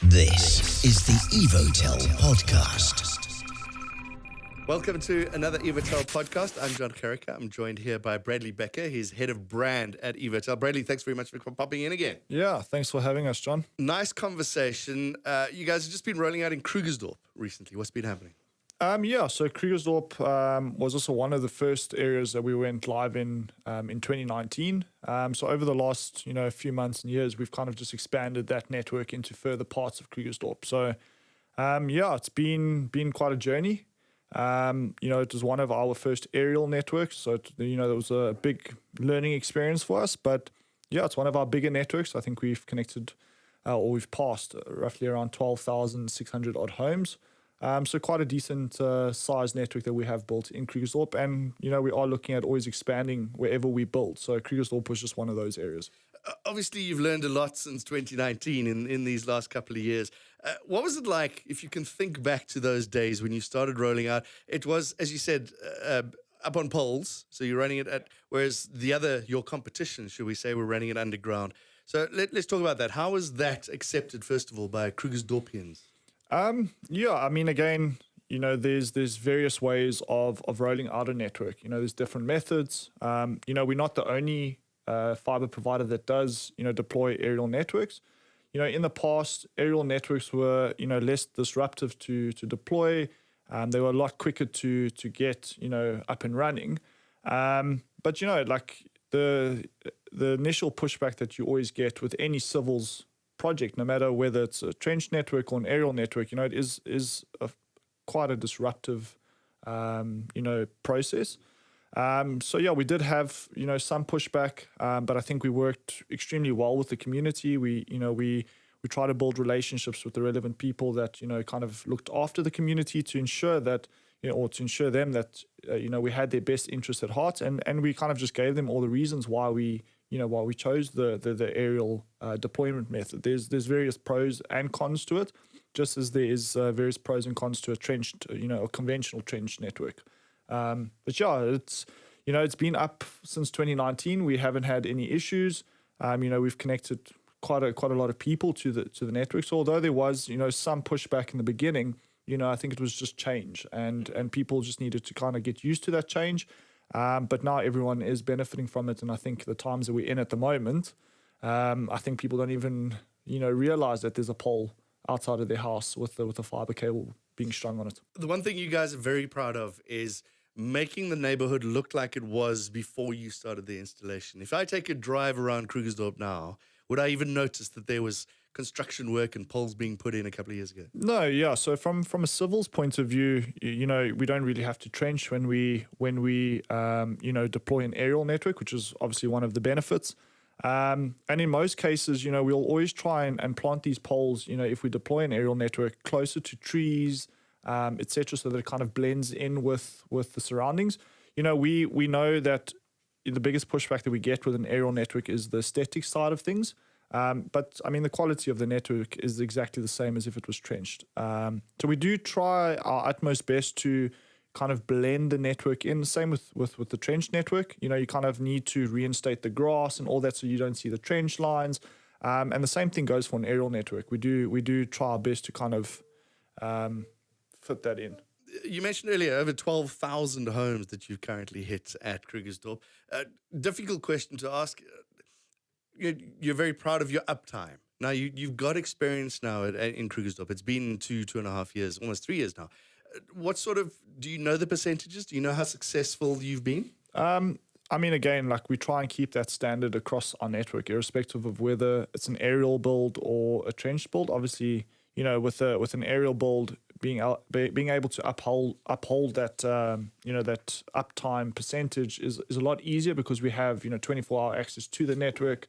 This is the Evotel podcast. Welcome to another Evotel podcast. I'm Jon Gericke. I'm joined here by Bradley Bekker. He's head of brand at Evotel. Bradley, thanks very much for popping in again. Yeah, thanks for having us, John. Nice conversation. You guys have just been rolling out in Krugersdorp recently. What's been happening? So Krugersdorp was also one of the first areas that we went live in 2019. So over the last few months and years, we've kind of just expanded that network into further parts of Krugersdorp. So it's been quite a journey. It was one of our first aerial networks, so it was a big learning experience for us. But yeah, it's one of our bigger networks. I think we've connected we've passed roughly around 12,600 odd homes. So quite a decent size network that we have built in Krugersdorp, and we are looking at always expanding wherever we build. So Krugersdorp was just one of those areas. Obviously, you've learned a lot since 2019 in these last couple of years. What was it like, if you can think back to those days when you started rolling out? It was, as you said, up on poles, so you're running it at, whereas your competition, should we say, were running it underground. So let's talk about that. How was that accepted, first of all, by Krugersdorpians? There's various ways of rolling out a network. There's different methods. We're not the only fiber provider that does, deploy aerial networks. In the past, aerial networks were, less disruptive to deploy. They were a lot quicker to get, up and running. But the initial pushback that you always get with any civils project, no matter whether it's a trench network or an aerial network, it is quite a disruptive, process. We did have, some pushback, but I think we worked extremely well with the community. We try to build relationships with the relevant people that, kind of looked after the community to ensure that, or to ensure them that, we had their best interests at heart. And we kind of just gave them all the reasons why we chose the aerial deployment method. There's various pros and cons to it, just as there is various pros and cons to a trenched, a conventional trench network. It's been up since 2019. We haven't had any issues. We've connected quite a lot of people to the network. So although there was, some pushback in the beginning, I think it was just change, and people just needed to kind of get used to that change. But now everyone is benefiting from it, and I think the times that we're in at the moment, I think people don't even realize that there's a pole outside of their house with a fiber cable being strung on it. The one thing you guys are very proud of is making the neighborhood look like it was before you started the installation. If I take a drive around Krugersdorp now, would I even notice that there was construction work and poles being put in a couple of years ago? No, yeah. So from a civils point of view, we don't really have to trench when we deploy an aerial network, which is obviously one of the benefits. And in most cases, we'll always try and plant these poles, if we deploy an aerial network, closer to trees, etc., so that it kind of blends in with the surroundings. We know that the biggest pushback that we get with an aerial network is the aesthetic side of things. But I mean, the quality of the network is exactly the same as if it was trenched. So we do try our utmost best to kind of blend the network in. Same with the trench network. You kind of need to reinstate the grass and all that, so you don't see the trench lines. And the same thing goes for an aerial network. We do try our best to kind of fit that in. You mentioned earlier over 12,000 homes that you've currently hit at Krugersdorp. Difficult question to ask. You're very proud of your uptime. Now, you've got experience now in Krugersdorp. It's been 2.5 years, almost 3 years now. Do you know the percentages? Do you know how successful you've been? Again, we try and keep that standard across our network, irrespective of whether it's an aerial build or a trench build. Obviously, with an aerial build, being able to uphold that that uptime percentage is a lot easier, because we have 24-hour access to the network.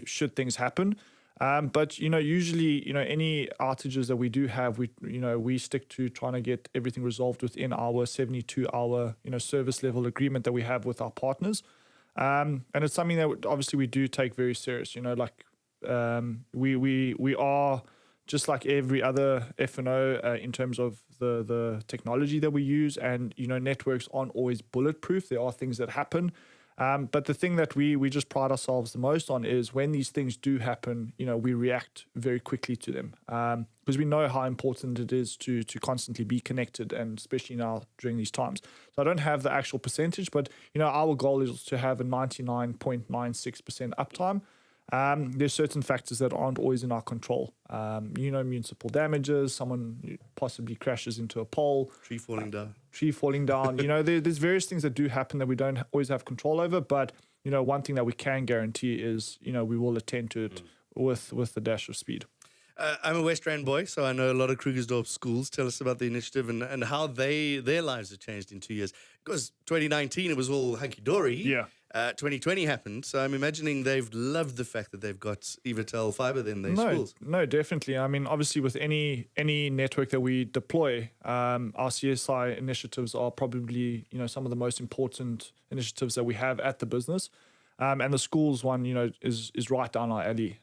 Should things happen. But usually any outages that we do have, we stick to trying to get everything resolved within our 72-hour service level agreement that we have with our partners. And it's something that obviously we do take very serious. We are just like every other F&O in terms of the technology that we use, and networks aren't always bulletproof. There are things that happen. But the thing that we just pride ourselves the most on is when these things do happen, we react very quickly to them, because we know how important it is to constantly be connected, and especially now during these times. So I don't have the actual percentage, but our goal is to have a 99.96% uptime. There's certain factors that aren't always in our control. Municipal damages, someone possibly crashes into a pole, Tree falling down. There's various things that do happen that we don't always have control over. But one thing that we can guarantee is we will attend to it with the dash of speed. I'm a West Rand boy, so I know a lot of Krugersdorp schools. Tell us about the initiative and how their lives have changed in 2 years. Because 2019, it was all hunky-dory. Yeah. 2020 happened, so I'm imagining they've loved the fact that they've got Evotel fiber in their schools. No, definitely. I mean, obviously, with any network that we deploy, our CSI initiatives are probably some of the most important initiatives that we have at the business, and the schools one is right down our alley.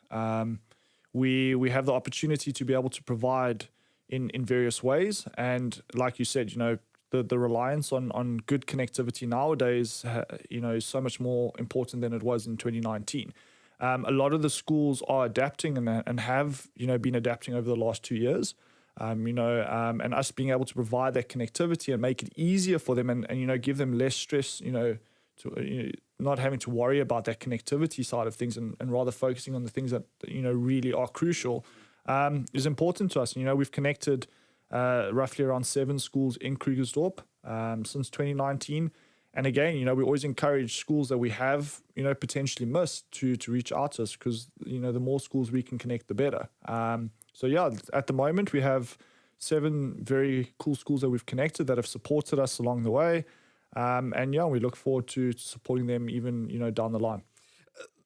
We have the opportunity to be able to provide in various ways, and like you said, the reliance on good connectivity nowadays, is so much more important than it was in 2019. A lot of the schools are adapting and have, been adapting over the last 2 years. And us being able to provide that connectivity and make it easier for them and give them less stress, not having to worry about that connectivity side of things and rather focusing on the things that, really are crucial, is important to us. We've connected roughly around 7 schools in Krugersdorp since 2019. And again, we always encourage schools that we have, potentially missed to reach out to us, because, the more schools we can connect, the better. So yeah, at the moment we have 7 very cool schools that we've connected that have supported us along the way. And yeah, we look forward to supporting them even, down the line.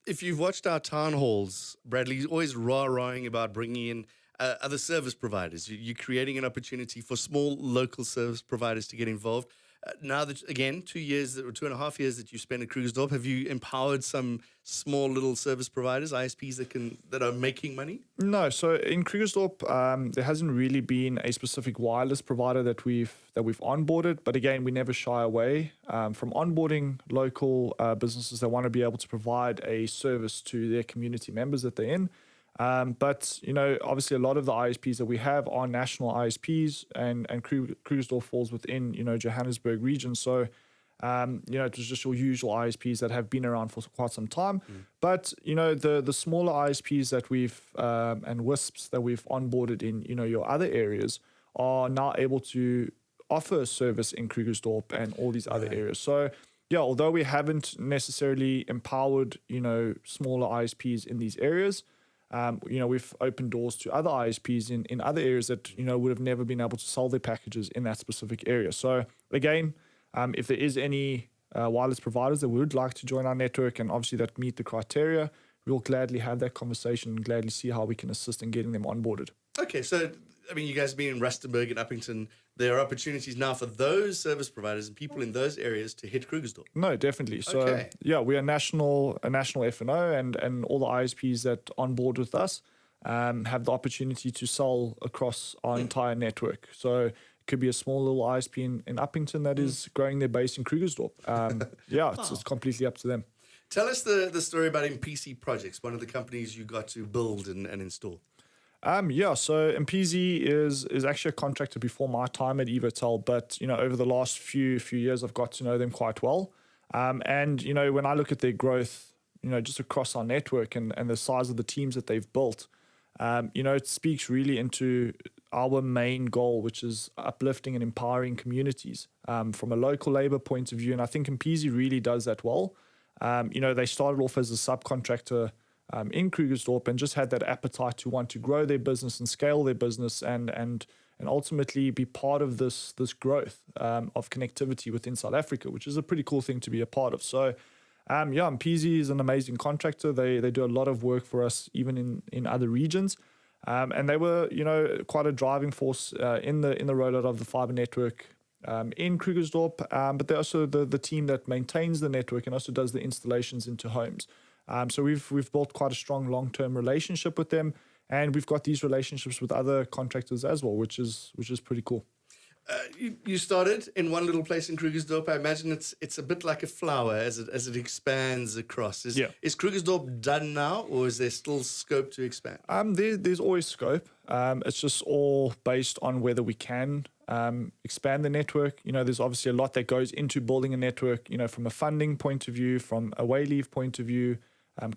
If you've watched our town halls, Bradley's always rah-rahing about bringing in other service providers. You're creating an opportunity for small local service providers to get involved. Now that, again, 2 years or 2.5 years that you spent at Krugersdorp, have you empowered some small little service providers, ISPs that are making money? No. So in Krugersdorp, there hasn't really been a specific wireless provider that we've onboarded. But again, we never shy away from onboarding local businesses that want to be able to provide a service to their community members that they're in. But, obviously a lot of the ISPs that we have are national ISPs, and Krugersdorp falls within, Johannesburg region. So, it was just your usual ISPs that have been around for quite some time. But, the smaller ISPs that we've, and WISPs that we've onboarded in, your other areas are now able to offer a service in Krugersdorp and all these other areas. So, yeah, although we haven't necessarily empowered, smaller ISPs in these areas, we've opened doors to other ISPs in other areas that, would have never been able to sell their packages in that specific area. So again, if there is any wireless providers that would like to join our network and obviously that meet the criteria, we'll gladly have that conversation and gladly see how we can assist in getting them onboarded. Okay, so you guys being in Rustenburg and Uppington, there are opportunities now for those service providers and people in those areas to hit Krugersdorp. No, definitely. So yeah, we are a national F&O, and all the ISPs that on board with us have the opportunity to sell across our entire network. So it could be a small little ISP in Uppington that is growing their base in Krugersdorp. It's completely up to them. Tell us the story about MPC Projects, one of the companies you got to build and install. So MPZ is actually a contractor before my time at Evotel, but over the last few years I've got to know them quite well. And when I look at their growth, just across our network and the size of the teams that they've built, it speaks really into our main goal, which is uplifting and empowering communities from a local labor point of view. And I think MPZ really does that well. They started off as a subcontractor in Krugersdorp and just had that appetite to want to grow their business and scale their business and ultimately be part of this growth of connectivity within South Africa, which is a pretty cool thing to be a part of. So, MPZ is an amazing contractor. They do a lot of work for us, even in other regions. And they were, quite a driving force in the rollout of the fiber network in Krugersdorp. But they're also the team that maintains the network and also does the installations into homes. So we've built quite a strong long-term relationship with them, and we've got these relationships with other contractors as well, which is pretty cool. you started in one little place in Krugersdorp. I imagine it's a bit like a flower as it expands across. Is Krugersdorp done now, or is there still scope to expand? There's always scope. It's just all based on whether we can expand the network. There's obviously a lot that goes into building a network, from a funding point of view, from a way leave point of view,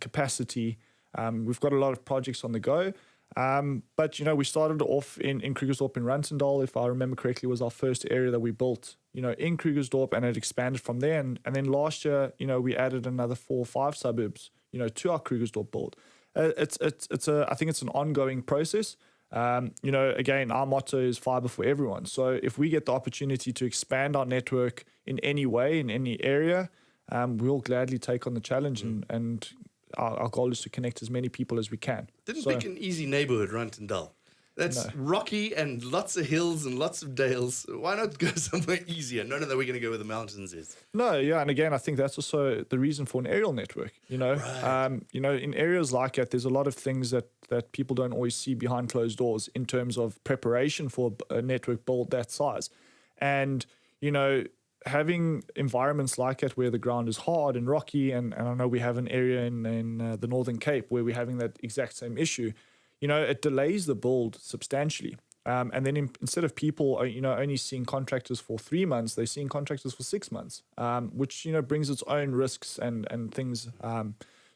capacity. We've got a lot of projects on the go. But, we started off in Krugersdorp in Rantendal, if I remember correctly, was our first area that we built, in Krugersdorp, and it expanded from there. And then last year, we added another 4 or 5 suburbs, to our Krugersdorp build. I think it's an ongoing process. Again, our motto is fiber for everyone. So if we get the opportunity to expand our network in any way, in any area, we'll gladly take on the challenge and our goal is to connect as many people as we can. Didn't pick an easy neighborhood, Rantendal. That's rocky and lots of hills and lots of dales. Why not go somewhere easier? Not that we're going to go where the mountains is. No, yeah, and again, I think that's also the reason for an aerial network. Right. In areas like that, there's a lot of things that people don't always see behind closed doors in terms of preparation for a network build that size. And, having environments like that where the ground is hard and rocky, and I know we have an area in the Northern Cape where we're having that exact same issue, it delays the build substantially. And then instead of people, only seeing contractors for 3 months, they're seeing contractors for 6 months, which, brings its own risks and things.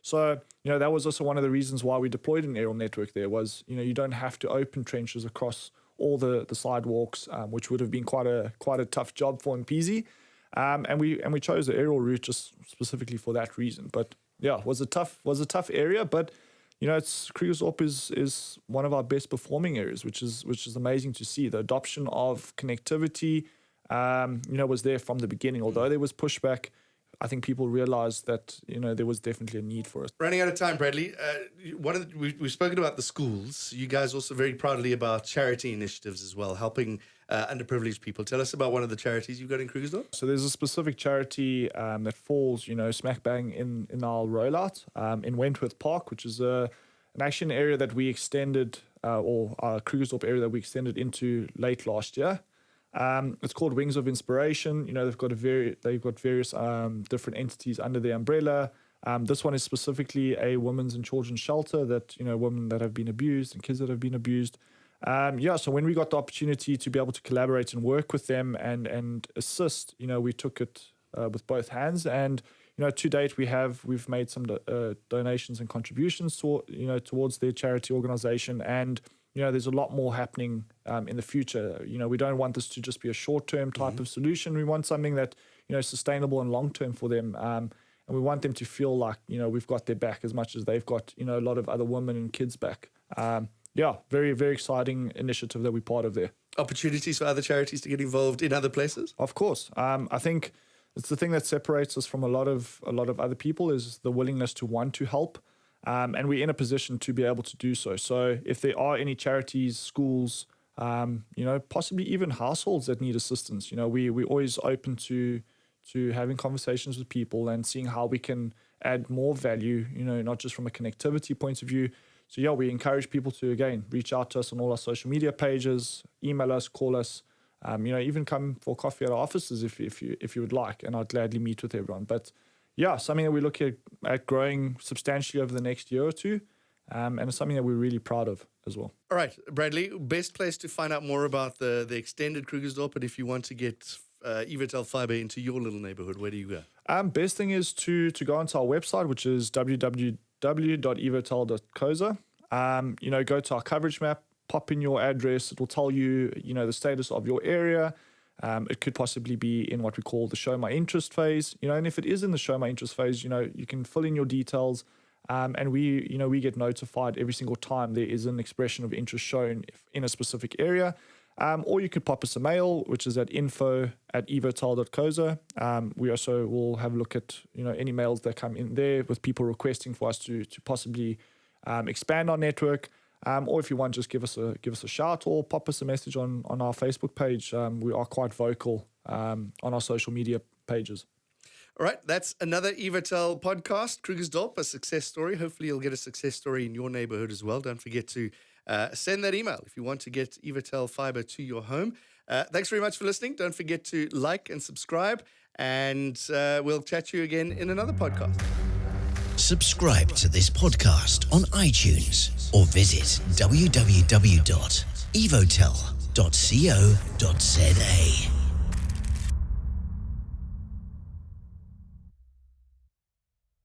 So, that was also one of the reasons why we deployed an aerial network there was, you don't have to open trenches across all the sidewalks, which would have been quite a tough job for Mpeasy. And we chose the aerial route just specifically for that reason. But yeah, was a tough area, but Krugersdorp is one of our best performing areas, which is amazing to see. The adoption of connectivity, was there from the beginning. Although there was pushback, I think people realized that there was definitely a need for it. Running out of time, Bradley. We've spoken about the schools. You guys also very proudly about charity initiatives as well, helping underprivileged people. Tell us about one of the charities you've got in Krugersdorp. So there's a specific charity that falls, smack bang in our rollout in Wentworth Park, which is an action area that we extended, or our Krugersdorp area that we extended into late last year. It's called Wings of Inspiration. They've got various different entities under the umbrella. This one is specifically a women's and children's shelter that women that have been abused and kids that have been abused. So when we got the opportunity to be able to collaborate and work with them and assist, we took it with both hands. And to date we've made some donations and contributions towards their charity organization. And there's a lot more happening in the future. We don't want this to just be a short-term type of solution. We want something that, is sustainable and long-term for them. And we want them to feel like, we've got their back as much as they've got, a lot of other women and kids back. Very, very exciting initiative that we're part of there. Opportunities for other charities to get involved in other places? Of course. I think it's the thing that separates us from a lot of other people is the willingness to want to help. And we're in a position to be able to do so. So if there are any charities, schools, possibly even households that need assistance, we're always open to having conversations with people and seeing how we can add more value, not just from a connectivity point of view. So we encourage people to, again, reach out to us on all our social media pages, email us, call us, even come for coffee at our offices if you would like, and I'd gladly meet with everyone. But something that we look at growing substantially over the next year or two, and it's something that we're really proud of as well. All right, Bradley, best place to find out more about the extended Krugersdorp, but if you want to get Evotel fiber into your little neighborhood, where do you go? Best thing is to go onto our website, which is www.evotel.coza. Go to our coverage map, pop in your address. It will tell you, the status of your area. It could possibly be in what we call the show my interest phase, and if it is in the show my interest phase, you can fill in your details, and we get notified every single time there is an expression of interest shown in a specific area. Or you could pop us a mail, which is at info@evotel.coza. We also will have a look at, any mails that come in there with people requesting for us to possibly expand our network. Or if you want, just give us a shout or pop us a message on our Facebook page. We are quite vocal on our social media pages. All right, that's another Evotel podcast, Krugersdorp, a success story. Hopefully you'll get a success story in your neighborhood as well. Don't forget to send that email if you want to get Evotel fiber to your home. Thanks very much for listening. Don't forget to like and subscribe, and we'll chat to you again in another podcast. Subscribe to this podcast on iTunes or visit www.evotel.co.za.